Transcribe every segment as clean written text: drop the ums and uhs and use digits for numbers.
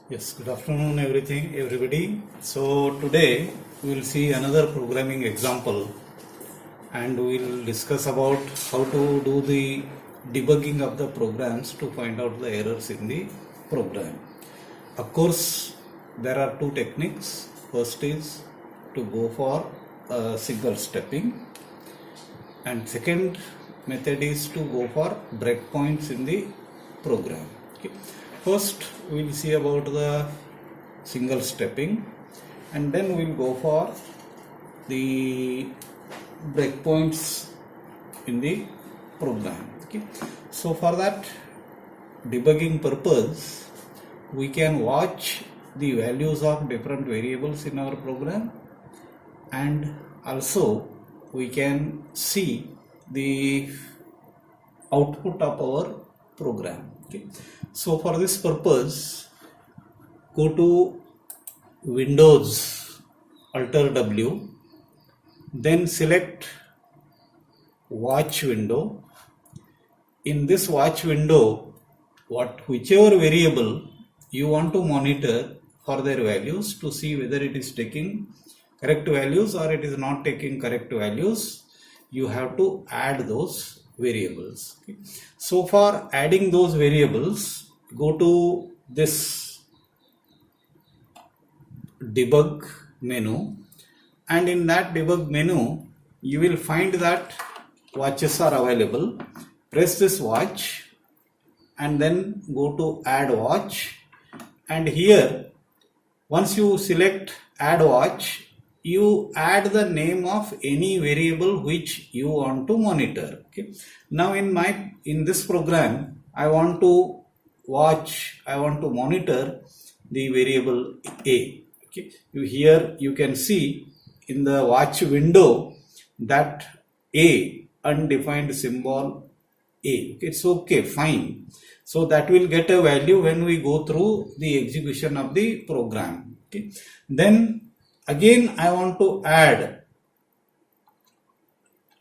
Yes, good afternoon everybody. So today we will see another programming example and we will discuss about how to do the debugging of the programs to find out the errors in the program. Of course, there are two techniques. First is to go for single stepping, and second method is to go for breakpoints in the program. Okay. First we will see about the single stepping, and then we will go for the breakpoints in the program. Okay. So for that debugging purpose, we can watch the values of different variables in our program, and also we can see the output of our program. Okay. So for this purpose, go to Windows, Alt W, then select watch window. In this watch window, whichever variable you want to monitor for their values to see whether it is taking correct values or it is not taking correct values, you have to add those variables. Okay. So for adding those variables, go to this debug menu, and in that debug menu you will find that watches are available. Press this watch and then go to add watch, and here once you select add watch, you add the name of any variable which you want to monitor. Okay. Now in this program, I want to monitor the variable A. Okay. Here you can see in the watch window that A, undefined symbol A. It's okay, fine. So that will get a value when we go through the execution of the program. Okay. Then again I want to add,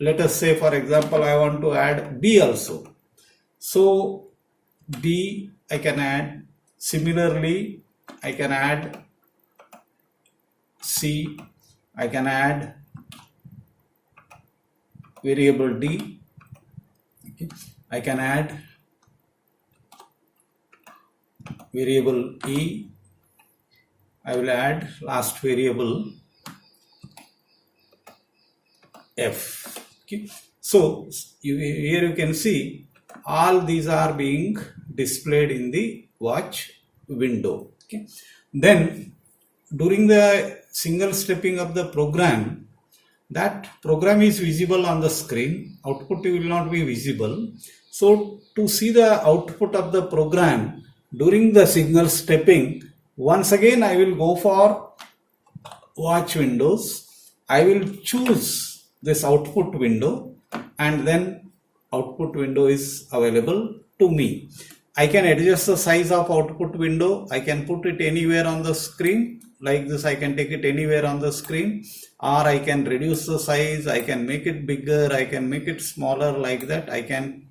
let us say for example I want to add B also. So B I can add, similarly I can add C, I can add variable D, okay. I can add variable E, I will add last variable F. Okay. So here you can see all these are being displayed in the watch window. Okay. Then during the single stepping of the program, that program is visible on the screen, output will not be visible. So to see the output of the program during the single stepping, once again I will go for watch windows, I will choose this output window, and then output window is available to me. I can adjust the size of output window, I can put it anywhere on the screen like this, I can take it anywhere on the screen, or I can reduce the size, I can make it bigger, I can make it smaller, like that I can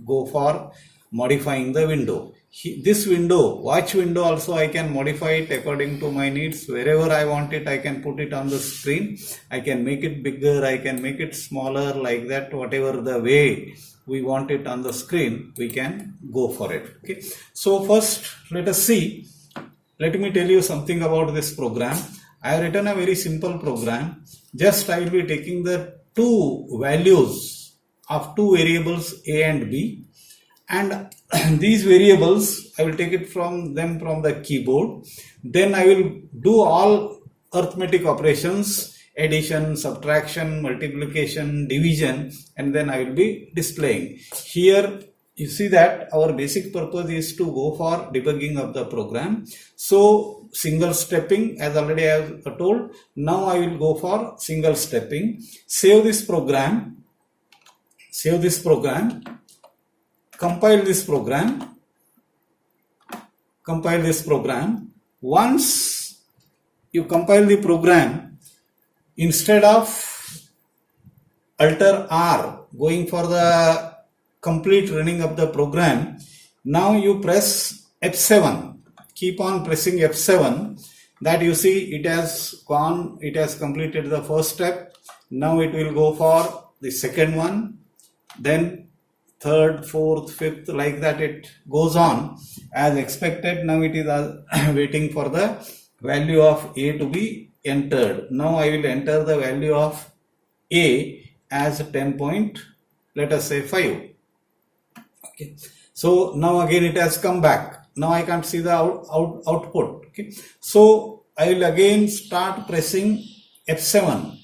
go for modifying the window. This window, watch window, also I can modify it according to my needs. Wherever I want it, I can put it on the screen. I can make it bigger, I can make it smaller, like that. Whatever the way we want it on the screen, we can go for it. Okay. So first, let us see. Let me tell you something about this program. I have written a very simple program. Just I will be taking the two values of two variables A and B, and these variables I will take it from the keyboard. Then I will do all arithmetic operations, addition, subtraction, multiplication, division, and then I will be displaying. Here you see that our basic purpose is to go for debugging of the program. So single stepping, as already I have told, now I will go for single stepping. Save this program, compile this program. Once you compile the program, instead of Alt R going for the complete running of the program, now you press F7 keep on pressing F7, that you see it has completed the first step. Now it will go for the second one, then third, fourth, fifth, like that it goes on as expected. Now it is waiting for the value of A to be entered. Now I will enter the value of A as 10 point, let us say 5. Okay. So now again it has come back. Now I can't see the output. Okay. So I will again start pressing F7.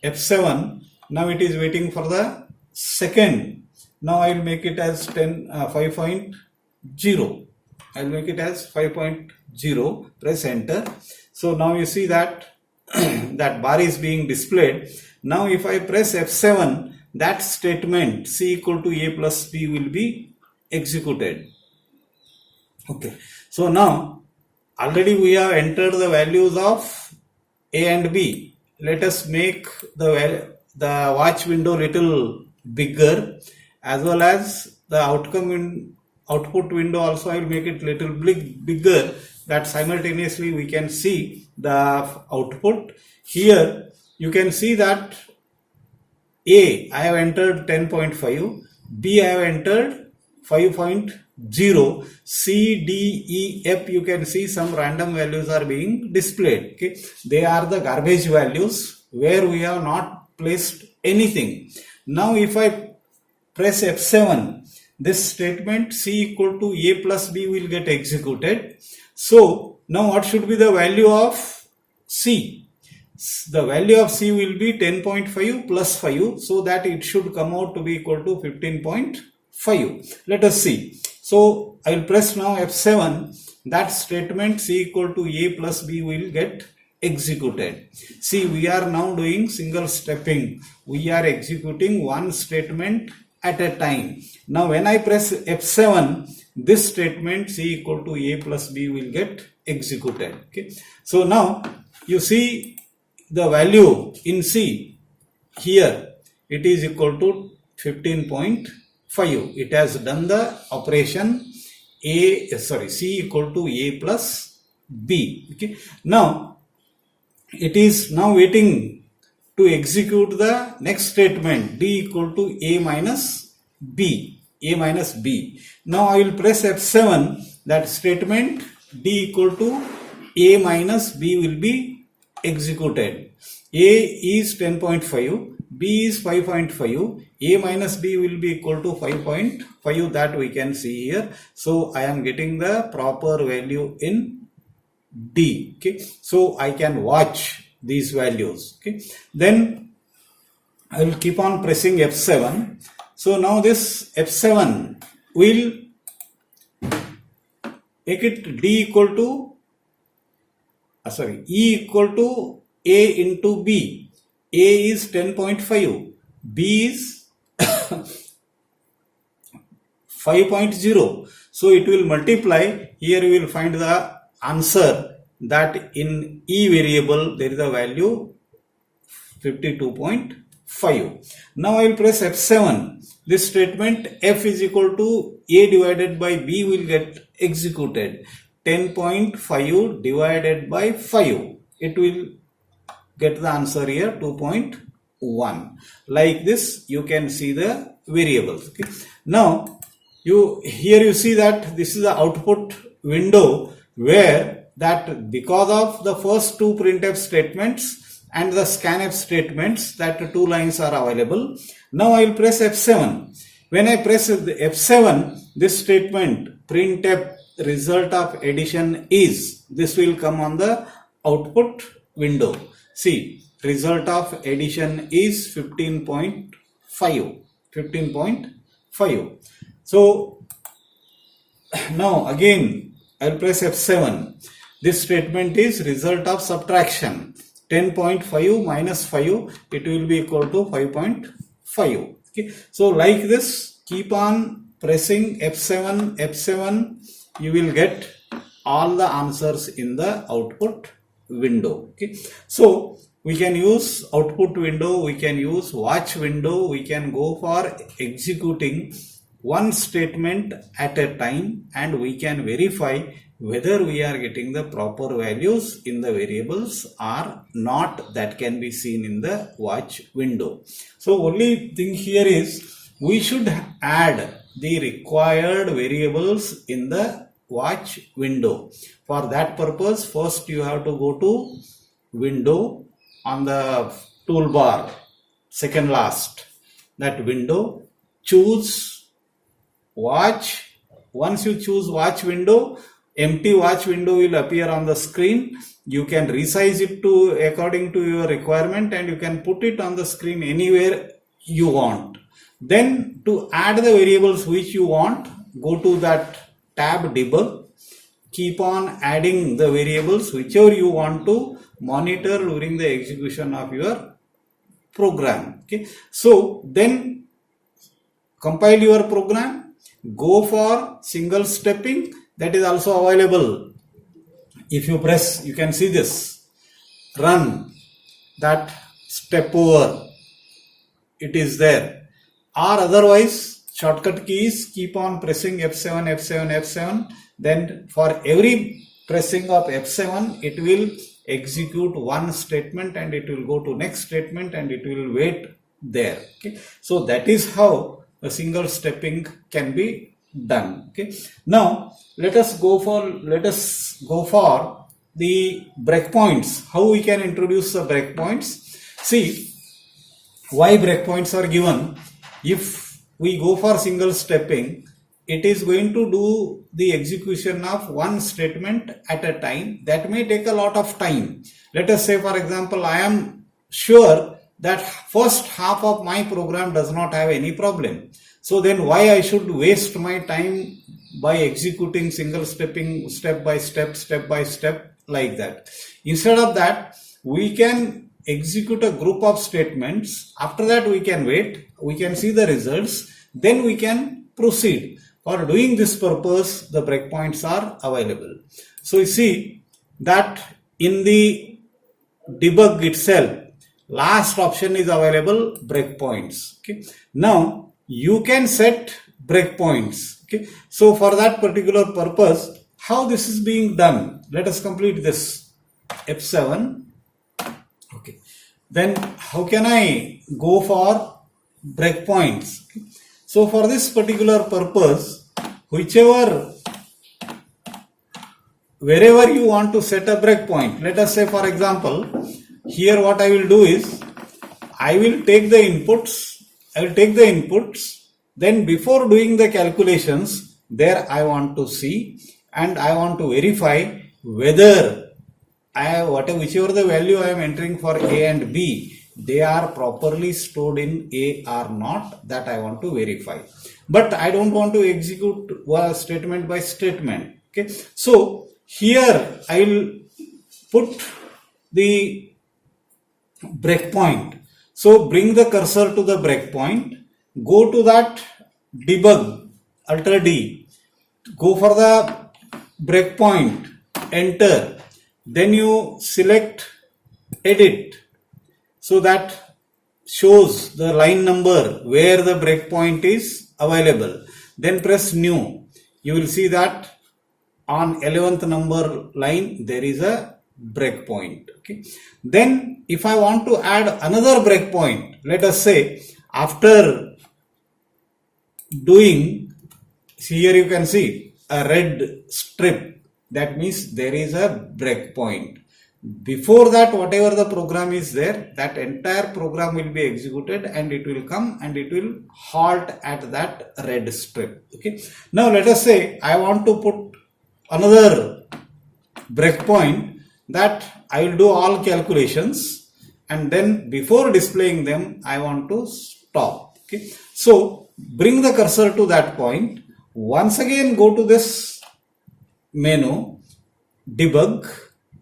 F7. Now it is waiting for the second. Now I will make it as 5.0. I will make it as 5.0. Press enter. So now you see that that bar is being displayed. Now if I press F7, that statement C equal to A plus B will be executed. Okay. So now already we have entered the values of A and B. Let us make the watch window little bigger, as well as the output window also I will make it little bigger, that simultaneously we can see the output. Here you can see that A I have entered 10.5, B I have entered 5.0, C, D, E, F, you can see some random values are being displayed. Okay, they are the garbage values where we have not placed anything. Now if I press F7, this statement C equal to A plus B will get executed. So now what should be the value of C? The value of C will be 10.5 plus 5, so that it should come out to be equal to 15.5. Let us see. So I will press now F7. That statement C equal to A plus B will get executed. See, we are now doing single stepping. We are executing one statement at a time. Now when I press F7, this statement C equal to A plus B will get executed. Okay. So now you see the value in C here, it is equal to 15.5. It has done the operation C equal to A plus B. Okay. Now it is now waiting to execute the next statement, D equal to A minus B. Now I will press F7. That statement D equal to A minus B will be executed. A is 10.5, B is 5.5, A minus B will be equal to 5.5, that we can see here. So I am getting the proper value in D. Okay, so I can watch these values. Okay, then I will keep on pressing F7. So now this F7 will make it D equal to E equal to A into B. A is 10.5, B is 5.0. So it will multiply. Here you will find the answer that in E variable there is a value 52.5. Now I will press F7. This statement F is equal to A divided by B will get executed. 10.5 divided by 5. It will get the answer here 2.1. Like this you can see the variables. Okay. Now here you see that this is the output window, where that because of the first two printf statements and the scanf statements, that two lines are available. Now I will press F7. When I press F7, this statement printf result of addition is, this will come on the output window. See, result of addition is 15.5. So now again I will press F7. This statement is result of subtraction. 10.5 minus 5, it will be equal to 5.5. Okay. So like this, keep on pressing F7, you will get all the answers in the output window. Okay. So we can use output window, we can use watch window, we can go for executing one statement at a time, and we can verify whether we are getting the proper values in the variables or not. That can be seen in the watch window. So only thing here is we should add the required variables in the watch window. For that purpose, first you have to go to window on the toolbar, second last, that window, choose watch. Once you choose watch window, empty watch window will appear on the screen. You can resize it to according to your requirement, and you can put it on the screen anywhere you want. Then to add the variables which you want, go to that tab debug, keep on adding the variables whichever you want to monitor during the execution of your program. Okay, so then compile your program, go for single stepping. That is also available. If you press, you can see this, run, that step over, it is there. Or otherwise, shortcut keys, keep on pressing F7, F7, F7. Then for every pressing of F7, it will execute one statement, and it will go to next statement, and it will wait there. Okay, so that is how a single stepping can be done. Okay, now let us go for the breakpoints. How we can introduce the breakpoints? See, why breakpoints are given? If we go for single stepping, it is going to do the execution of one statement at a time. That may take a lot of time. Let us say, for example, I am sure that first half of my program does not have any problem. So then why I should waste my time by executing single stepping, step by step like that. Instead of that, we can execute a group of statements. After that, we can wait, we can see the results, then we can proceed. For doing this purpose, the breakpoints are available. So you see that in the debug itself, last option is available, breakpoints. Okay, now you can set breakpoints. Okay, so for that particular purpose, how this is being done? Let us complete this F7. Okay, then how can I go for breakpoints? Okay. So for this particular purpose, wherever you want to set a breakpoint, let us say, for example, here what I will do is, I will take the inputs, then before doing the calculations, there I want to see and I want to verify whether whichever the value I am entering for A and B, they are properly stored in A or not. That I want to verify. But I don't want to execute statement by statement. Okay, so here I will put the breakpoint. So bring the cursor to the breakpoint, go to that debug, Alt D, go for the breakpoint, enter, then you select edit, so that shows the line number where the breakpoint is available. Then press new. You will see that on 11th number line there is a breakpoint. Okay, then if I want to add another breakpoint, let us say after doing, here you can see a red strip, that means there is a breakpoint. Before that, whatever the program is there, that entire program will be executed, and it will come and it will halt at that red strip. Okay, now let us say I want to put another breakpoint, that I will do all calculations, and then before displaying them I want to stop. Okay, so bring the cursor to that point, once again go to this menu, debug,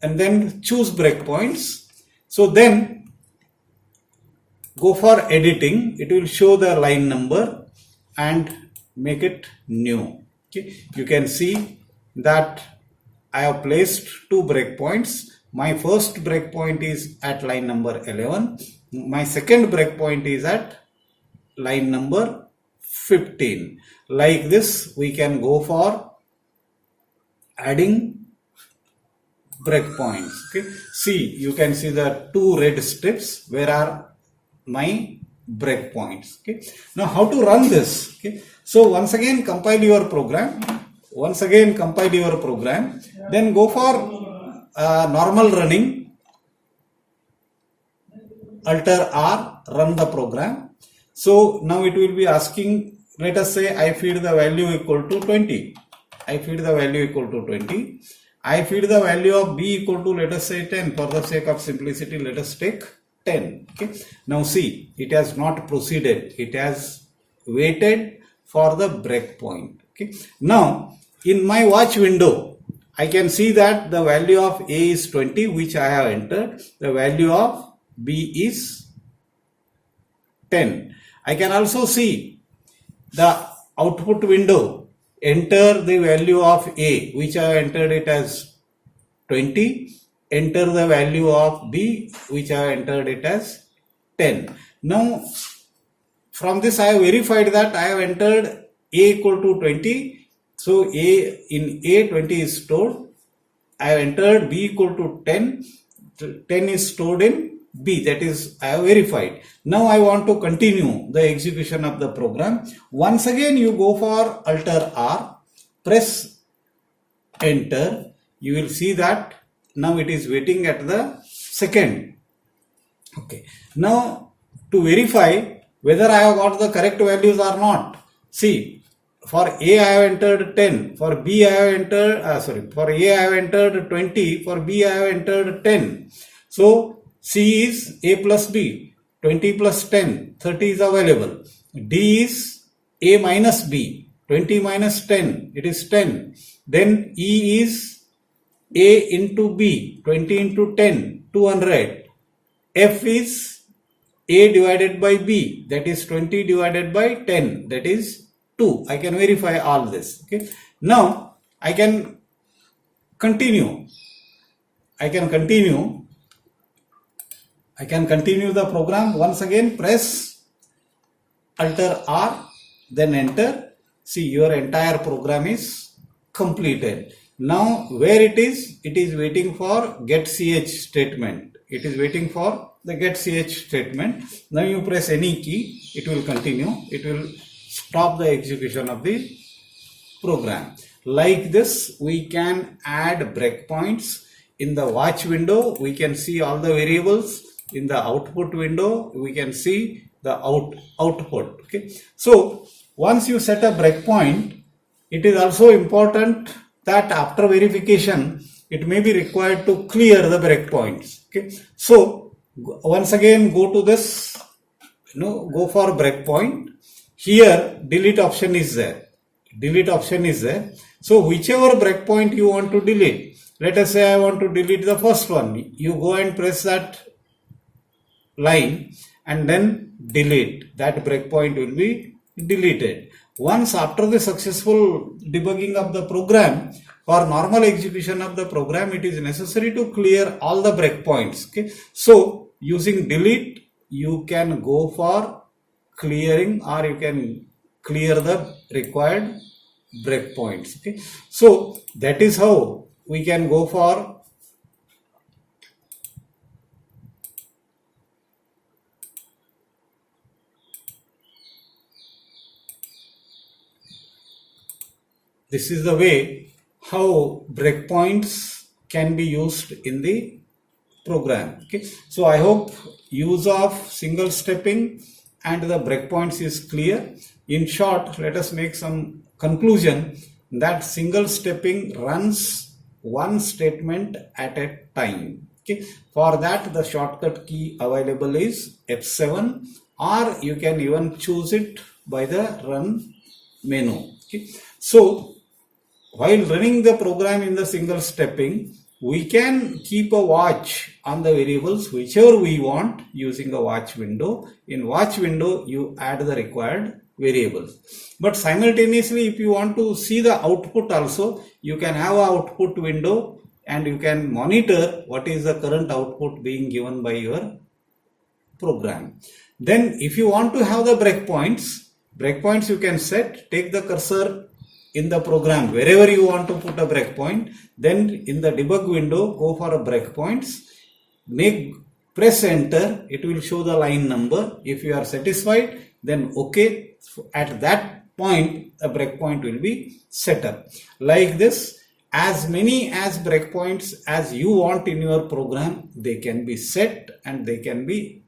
and then choose breakpoints. So then go for editing, it will show the line number and make it new. Okay, you can see that I have placed two breakpoints. My first breakpoint is at line number 11. My second breakpoint is at line number 15. Like this, we can go for adding breakpoints. Okay. See, you can see the two red strips. Where are my breakpoints? Okay. Now, how to run this? Okay. So once again, compile your program. Then go for normal running. Alter R, run the program. So now it will be asking, let us say I feed the value equal to 20. I feed the value equal to 20. I feed the value of B equal to, let us say 10. For the sake of simplicity, let us take 10. Okay. Now see, it has not proceeded. It has waited for the breakpoint. Okay. Now in my watch window, I can see that the value of A is 20, which I have entered. The value of B is 10. I can also see the output window. Enter the value of A, which I have entered it as 20. Enter the value of B, which I have entered it as 10. Now, from this I have verified that I have entered A equal to 20. So, in A 20 is stored. I have entered B equal to 10. 10 is stored in B, that is I have verified. Now I want to continue the execution of the program. Once again you go for Alter R, press enter. You will see that now it is waiting at the second. Okay. Now to verify whether I have got the correct values or not. See, for A I have entered 10, for B I have entered, for A I have entered 20, for B I have entered 10. So C is A plus B, 20 plus 10, 30 is available. D is A minus B, 20 minus 10, it is 10. Then E is A into B, 20 into 10, 200. F is A divided by B, that is 20 divided by 10, that is 2. I can verify all this. Okay. Now I can continue. I can continue the program. Once again press Alter R, then enter. See, your entire program is completed. Now where it is waiting for get ch statement. It is waiting for the get ch statement. Now you press any key, it will continue. It will stop the execution of the program. Like this, we can add breakpoints. In the watch window, we can see all the variables. In the output window, we can see the output. Okay. So once you set a breakpoint, it is also important that after verification, it may be required to clear the breakpoints. Okay. So once again, go to this, go for breakpoint. Here, delete option is there. So whichever breakpoint you want to delete, let us say I want to delete the first one. You go and press that line and then delete. That breakpoint will be deleted. Once after the successful debugging of the program, for normal execution of the program, it is necessary to clear all the breakpoints. Okay. So using delete, you can go for clearing, or you can clear the required breakpoints. Okay. So that is how we can go for this is the way how breakpoints can be used in the program. Okay. So I hope use of single stepping and the breakpoints is clear. In short, let us make some conclusion that single stepping runs one statement at a time. Okay. For that, the shortcut key available is F7, or you can even choose it by the run menu. Okay. So while running the program in the single stepping, we can keep a watch on the variables whichever we want using a watch window. In watch window, you add the required variables. But simultaneously, if you want to see the output also, you can have an output window and you can monitor what is the current output being given by your program. Then if you want to have the breakpoints, breakpoints you can set. Take the cursor in the program wherever you want to put a breakpoint. Then in the debug window, go for a breakpoints. Press enter. It will show the line number. If you are satisfied, then OK. At that point, a breakpoint will be set up. Like this, as many as breakpoints as you want in your program, they can be set and they can be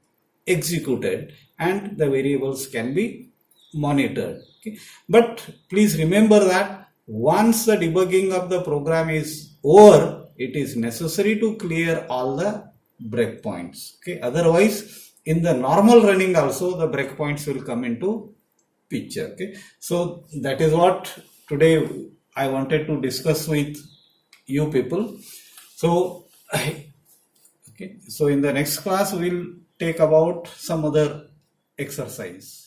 executed, and the variables can be monitored. Okay. But please remember that once the debugging of the program is over, it is necessary to clear all the breakpoints. Okay. Otherwise, in the normal running also, the breakpoints will come into picture. Okay. So that is what today I wanted to discuss with you people. So okay. So in the next class, we'll take about some other exercise.